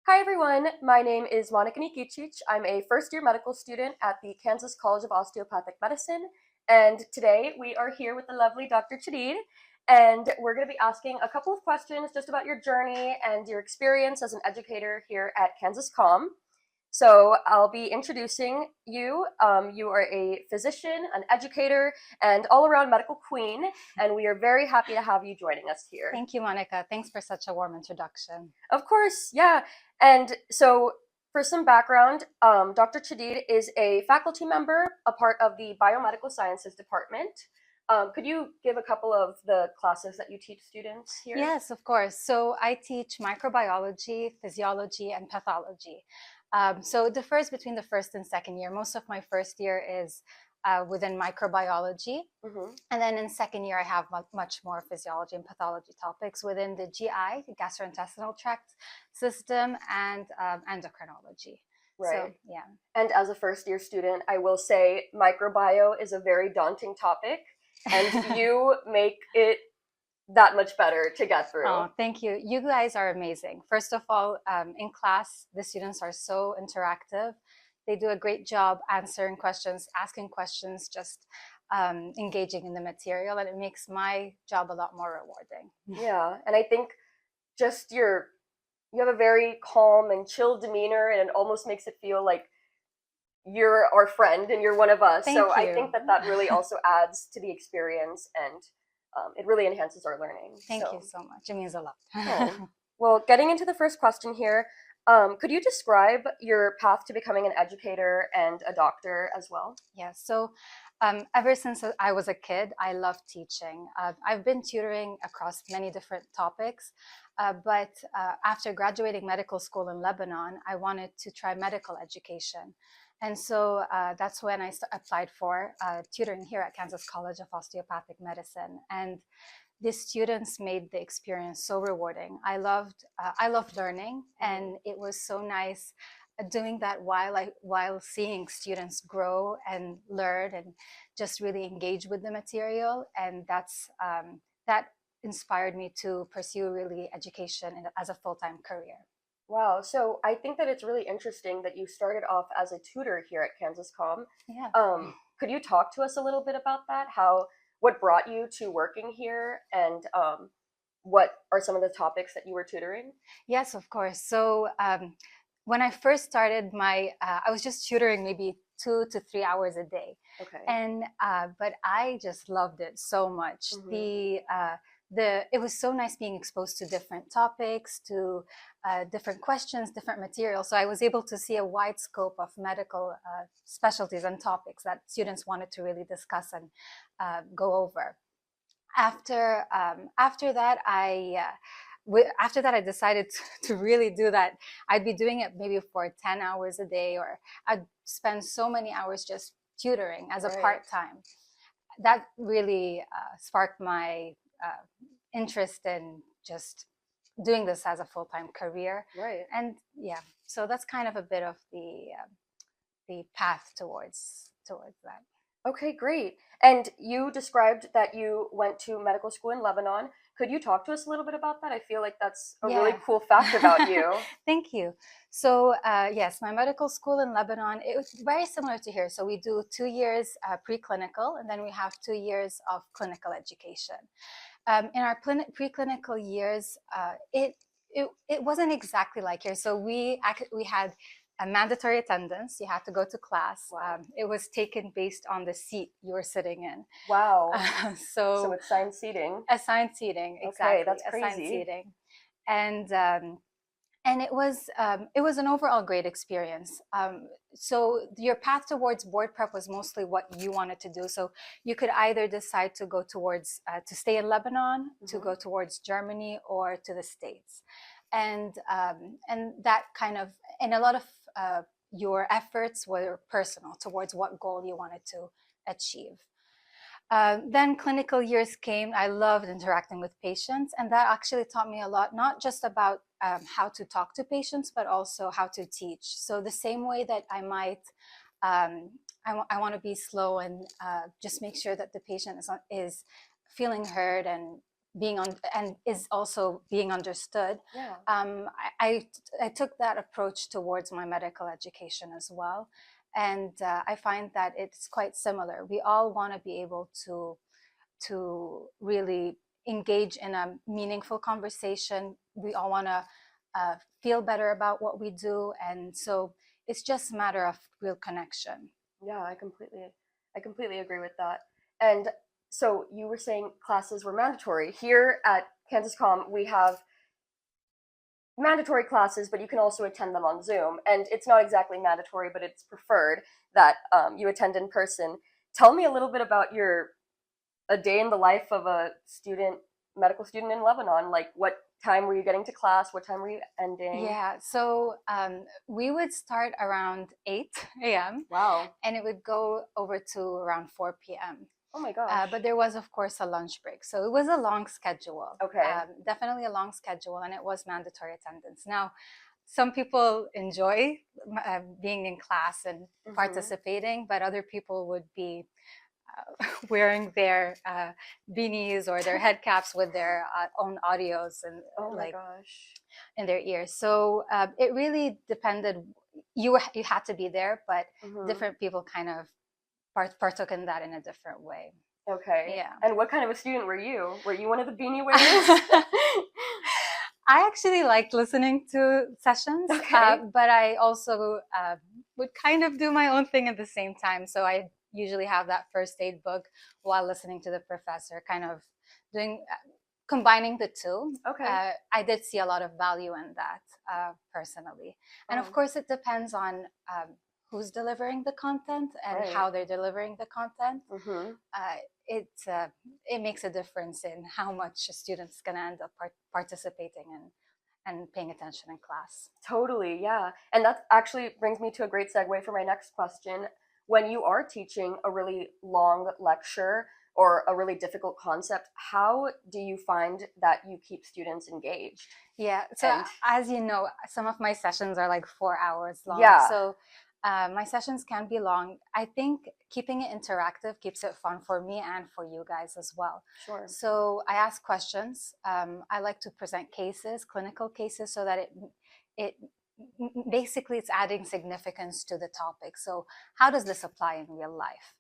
Hi everyone, my name is Monika. I'm a first-year medical student at the Kansas College of Osteopathic Medicine, and today we are here with the lovely Dr. Chedid, and we're going to be asking a couple of questions just about your journey and your experience as an educator here at Kansas Com. So I'll be introducing you. You are a physician, an educator, and all-around medical queen, and we are very happy to have you joining us here. Thank you, Monica. Thanks for such a warm introduction. Of course, yeah. And so, for some background, Dr. Chedid is a faculty member, a part of the Biomedical Sciences Department. Could you give a couple of the classes that you teach students here? Yes, of course. So I teach microbiology, physiology, and pathology. So it differs between the first and second year. Most of my first year is within microbiology. Mm-hmm. And then in second year, I have much more physiology and pathology topics within the GI, the gastrointestinal tract system, and endocrinology. Right. So, yeah. And as a first-year student, I will say microbio is a very daunting topic, and you make it that much better to get through. Oh, thank you. You guys are amazing. First of all, in class, the students are so interactive. They do a great job answering questions, asking questions, just engaging in the material, and it makes my job a lot more rewarding. Yeah, and I think just you have a very calm and chill demeanor, and it almost makes it feel like you're our friend and you're one of us. Thank So I you. think that really also adds to the experience, and it really enhances our learning. Thank you so much. It means a lot. Oh. Well, getting into the first question here, could you describe your path to becoming an educator and a doctor as well? Yeah, so ever since I was a kid, I love teaching. I've been tutoring across many different topics, but after graduating medical school in Lebanon, I wanted to try medical education. And so that's when I applied for tutoring here at Kansas College of Osteopathic Medicine. And the students made the experience so rewarding. I loved learning, and it was so nice doing that while seeing students grow and learn and just really engage with the material. And that inspired me to pursue really education as a full-time career. Wow, so I think that it's really interesting that you started off as a tutor here at Kansas Com. Yeah. Could you talk to us a little bit about that? What brought you to working here, and what are some of the topics that you were tutoring? Yes, of course. So when I first started I was just tutoring maybe 2 to 3 hours a day. Okay. And but I just loved it so much. Mm-hmm. It was so nice being exposed to different topics, to different questions, different materials. So I was able to see a wide scope of medical specialties and topics that students wanted to really discuss and go over. After that, I decided to really do that. I'd be doing it maybe for 10 hours a day, or I'd spend so many hours just tutoring as a part-time. That really sparked my interest in just doing this as a full-time career. Right. And yeah, so that's kind of a bit of the path towards that. Okay, great. And you described that you went to medical school in Lebanon. Could you talk to us a little bit about that? I feel like that's a really cool fact about you. Thank you. So yes, my medical school in Lebanon, it was very similar to here. So we do 2 years preclinical, and then we have 2 years of clinical education. In our preclinical years, it wasn't exactly like here. So we had a mandatory attendance. You had to go to class. Wow. It was taken based on the seat you were sitting in. Wow. So it's assigned seating. Assigned seating, exactly. Okay, that's crazy. Assigned seating, and it was an overall great experience. So your path towards board prep was mostly what you wanted to do. So you could either decide to go towards to stay in Lebanon, mm-hmm. to go towards Germany, or to the States, and that kind of, and a lot of your efforts were personal towards what goal you wanted to achieve. Then clinical years came. I loved interacting with patients, and that actually taught me a lot, not just about how to talk to patients, but also how to teach. So the same way that I might, I want to be slow and just make sure that the patient is feeling heard and being on and is also being understood. Yeah. I took that approach towards my medical education as well, and I find that it's quite similar. We all want to be able to really engage in a meaningful conversation. We all want to feel better about what we do, and so it's just a matter of real connection. Yeah, I completely agree with that. And so you were saying classes were mandatory. Here at Kansas Com, we have mandatory classes, but you can also attend them on Zoom. And it's not exactly mandatory, but it's preferred that you attend in person. Tell me a little bit about your a day in the life of a medical student in Lebanon. Like, what time were you getting to class? What time were you ending? Yeah, so we would start around 8 a.m. Wow. and it would go over to around 4 p.m. Oh my gosh. But there was, of course, a lunch break. So it was a long schedule. Okay. Definitely a long schedule, and it was mandatory attendance. Now, some people enjoy being in class and participating, but other people would be wearing their beanies or their head caps with their own audios and Oh my like gosh. in their ears. So it really depended. You had to be there, but different people kind of partook in that in a different way. Okay. Yeah. And what kind of a student were you? Were you one of the beanie wearers? I actually liked listening to sessions, Okay. but I also would kind of do my own thing at the same time. So I usually have that first aid book while listening to the professor, kind of doing combining the two. Okay. I did see a lot of value in that personally. And of course, it depends on who's delivering the content and Right. how they're delivering the content. Mm-hmm. It makes a difference in how much a student's going to end up participating and paying attention in class. Totally, yeah. And that actually brings me to a great segue for my next question. When you are teaching a really long lecture or a really difficult concept, how do you find that you keep students engaged? Yeah, so And as you know, some of my sessions are like 4 hours long. yeah. So my sessions can be long. I think keeping it interactive keeps it fun for me and for you guys as well. Sure. So I ask questions. I like to present cases, clinical cases, so that it basically it's adding significance to the topic. So how does this apply in real life?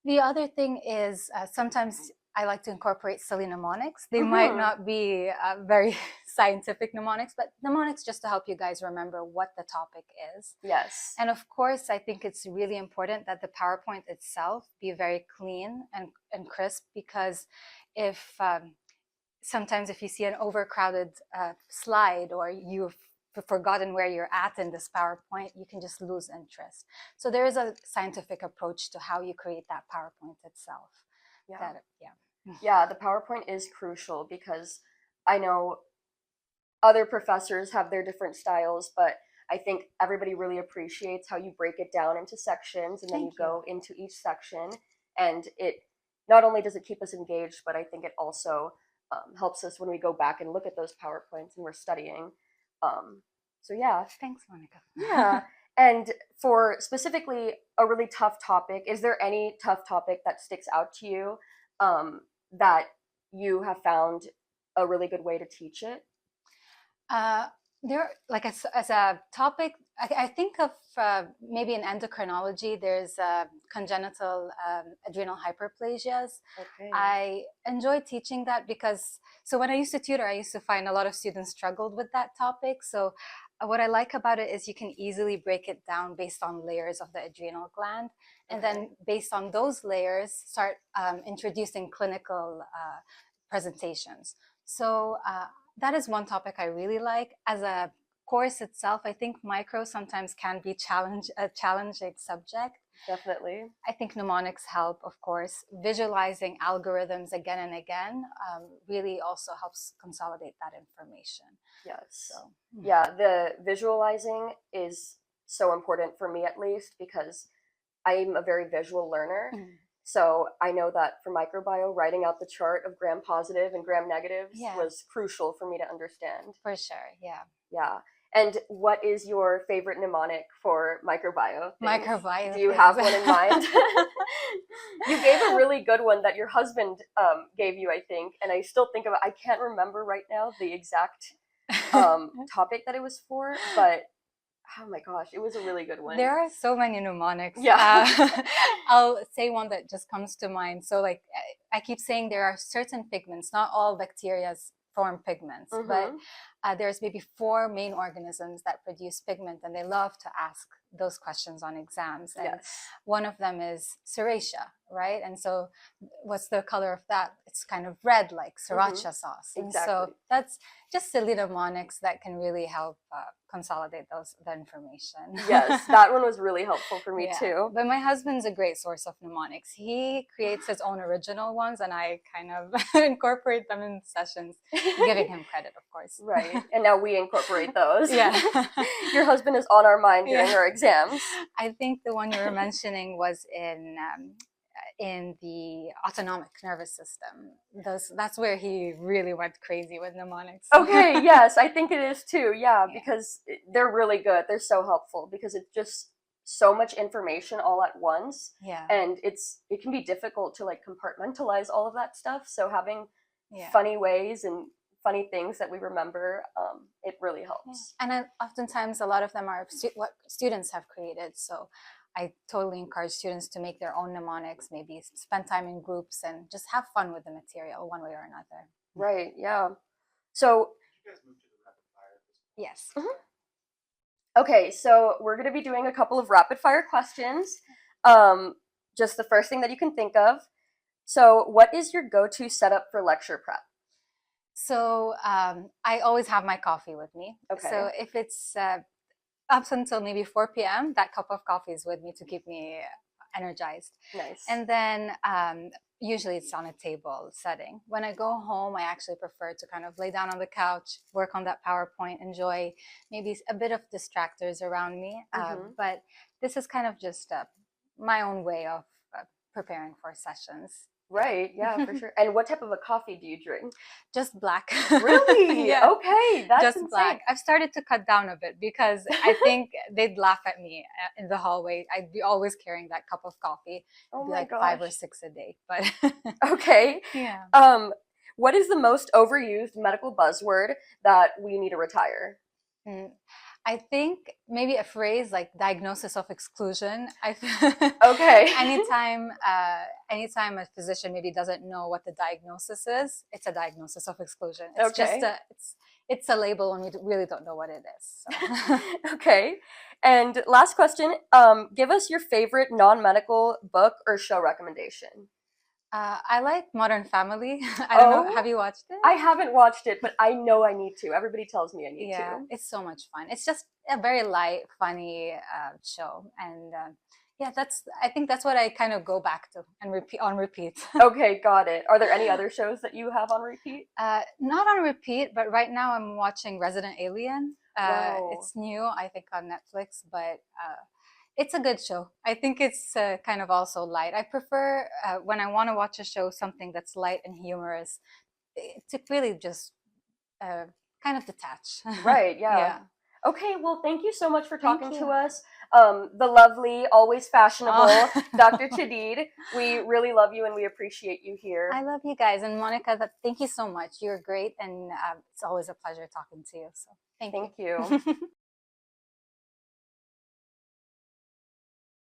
The other thing is sometimes I like to incorporate silly mnemonics. They might not be very scientific mnemonics, but mnemonics just to help you guys remember what the topic is. Yes. And of course, I think it's really important that the PowerPoint itself be very clean and crisp, because if sometimes if you see an overcrowded slide or you've forgotten where you're at in this PowerPoint, you can just lose interest. So there is a scientific approach to how you create that PowerPoint itself. Yeah. Yeah, the PowerPoint is crucial because I know other professors have their different styles, but I think everybody really appreciates how you break it down into sections and then you go into each section. And it not only does it keep us engaged, but I think it also helps us when we go back and look at those PowerPoints and we're studying. So yeah. Thanks, Monica. Yeah. And for specifically a really tough topic, is there any tough topic that sticks out to you that you have found a really good way to teach it? There, like as a topic, I think of maybe in endocrinology, there's congenital adrenal hyperplasias. Okay. I enjoy teaching that because, so when I used to tutor, I used to find a lot of students struggled with that topic. So what I like about it is you can easily break it down based on layers of the adrenal gland. And then based on those layers, start introducing clinical presentations. So that is one topic I really like. As a course itself, I think micro sometimes can be a challenging subject. Definitely. I think mnemonics help, of course. Visualizing algorithms again and again really also helps consolidate that information. Yes. So yeah, the visualizing is so important for me, at least, because I'm a very visual learner. So I know that for microbio, writing out the chart of gram positive and gram negatives was crucial for me to understand. For sure, yeah. Yeah. And what is your favorite mnemonic for microbio things? Microbio Do you things. have one in mind? You gave a really good one that your husband gave you, I think, and I still think of it. I can't remember right now the exact topic that it was for, but oh my gosh, it was a really good one. There are so many mnemonics. Yeah. I'll say one that just comes to mind. So, like, I keep saying there are certain pigments, not all bacteria form pigments, but there's maybe 4 main organisms that produce pigment, and they love to ask those questions on exams. And Yes. one of them is Serratia, right? And so, what's the color of that? It's kind of red, like sriracha sauce. And Exactly. so that's just silly mnemonics that can really help consolidate the information. Yes, that one was really helpful for me too. But my husband's a great source of mnemonics. He creates his own original ones, and I kind of incorporate them in sessions, giving him credit, of course. Right, and now we incorporate those. Yeah. Your husband is on our mind during our exams. I think the one you were mentioning was in the autonomic nervous system. That's where he really went crazy with mnemonics. Okay, yes, I think it is too. Yeah, because they're really good. They're so helpful because it's just so much information all at once. Yeah. And it can be difficult to like compartmentalize all of that stuff. So having funny ways and funny things that we remember, it really helps. And oftentimes a lot of them are what students have created. So I totally encourage students to make their own mnemonics, maybe spend time in groups and just have fun with the material one way or another. Right, yeah. So, you guys move to the rapid fire? Yes. Okay, so we're going to be doing a couple of rapid fire questions. Just the first thing that you can think of. So, what is your go-to setup for lecture prep? So, I always have my coffee with me. Okay. So if it's up until maybe 4 p.m., that cup of coffee is with me to keep me energized. Nice. And then usually it's on a table setting. When I go home, I actually prefer to kind of lay down on the couch, work on that PowerPoint, enjoy maybe a bit of distractors around me. But this is kind of just my own way of preparing for sessions. Right, yeah, for sure. And what type of a coffee do you drink? Just black. Really? Yeah. Okay, that's just insane. Black. I've started to cut down a bit because I think they'd laugh at me in the hallway. I'd be always carrying that cup of coffee. Oh It'd be my like gosh. 5 or 6 a day. But okay. Yeah. What is the most overused medical buzzword that we need to retire? I think maybe a phrase like diagnosis of exclusion. Okay. Anytime a physician maybe doesn't know what the diagnosis is, it's a diagnosis of exclusion. It's just it's a label and we really don't know what it is. So. Okay. And last question, give us your favorite non-medical book or show recommendation. I like Modern Family. I don't know. Have you watched it? I haven't watched it, but I know I need to. Everybody tells me I need to. Yeah, it's so much fun. It's just a very light, funny show, and I think that's what I kind of go back to and repeat. Okay, got it. Are there any other shows that you have on repeat? Not on repeat, but right now I'm watching Resident Alien. Wow. It's new, I think, on Netflix, but it's a good show. I think it's kind of also light. I prefer when I want to watch a show, something that's light and humorous, to really just kind of detach. Right, yeah. Okay, well, thank you so much for talking to us. The lovely, always fashionable Dr. Chedid. We really love you and we appreciate you here. I love you guys. And Monika, thank you so much. You're great. And it's always a pleasure talking to you. So thank you.